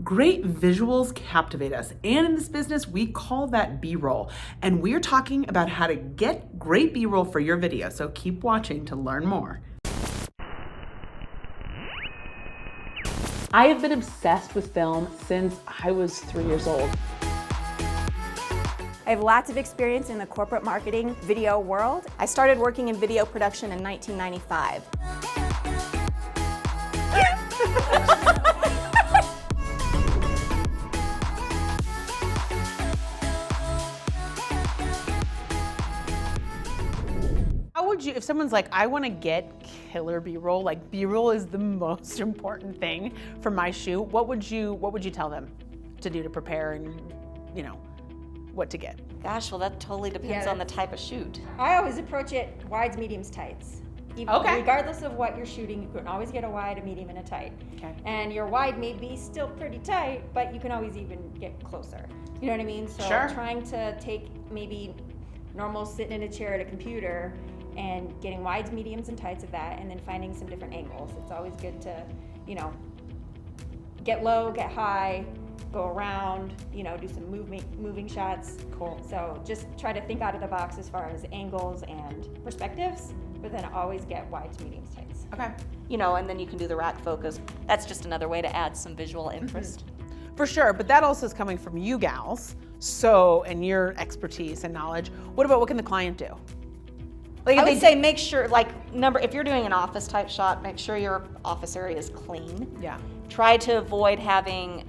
Great visuals captivate us, and in this business, we call that B-roll. And we're talking about how to get great B-roll for your video, so keep watching to learn more. I have been obsessed with film since I was 3 years old. I have lots of experience in the corporate marketing video world. I started working in video production in 1995. How would you, if someone's like, I want to get killer B-roll, like B-roll is the most important thing for my shoot, what would you tell them to do to prepare and, you know, what to get? Gosh, well that totally depends on the type of shoot. I always approach it wides, mediums, tights. Okay. Regardless of what you're shooting, you can always get a wide, a medium, and a tight. Okay. And your wide may be still pretty tight, but you can always even get closer. You know what I mean? So Sure. trying to take maybe normal sitting in a chair at a computer and getting wides, mediums, and tights of that, and then finding some different angles. It's always good to, you know, get low, get high, go around, you know, do some moving shots. Cool. So just try to think out of the box as far as angles and perspectives, but then always get wides, mediums, tights. Okay. You know, and then you can do the rack focus. That's just another way to add some visual interest. For sure, but that also is coming from you gals, so, and your expertise and knowledge. What can the client do? Like I would say make sure, like, if you're doing an office type shot, make sure your office area is clean. Yeah. Try to avoid having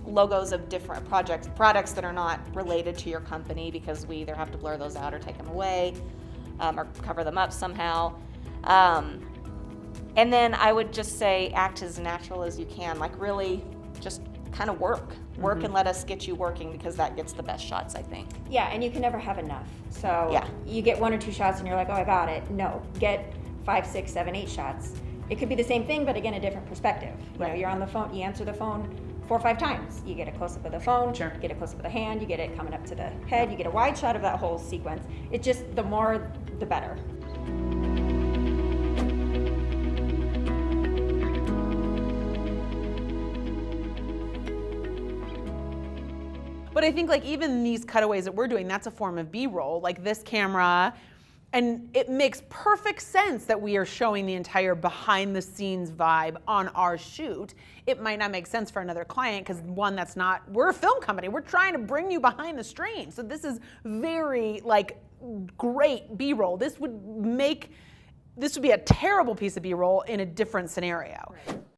logos of different products that are not related to your company, because we either have to blur those out or take them away, or cover them up somehow. And then I would just say act as natural as you can, like really just kind of work and let us get you working, because that gets the best shots, I think. Yeah, and you can never have enough. So Yeah. you get 1 or 2 shots and you're like, oh, I got it. No, get 5, 6, 7, 8 shots. It could be the same thing, but again, a different perspective. You know, you're on the phone, you answer the phone 4 or 5 times. You get a close-up of the phone, Sure. you get a close-up of the hand, you get it coming up to the head, you get a wide shot of that whole sequence. It's just the more, the better. But I think like even these cutaways that we're doing, that's a form of B-roll, like this camera, and it makes perfect sense that we are showing the entire behind the scenes vibe on our shoot. It might not make sense for another client because we're a film company. We're trying to bring you behind the screen. So this is very like great B-roll. This would be a terrible piece of B-roll in a different scenario. Right.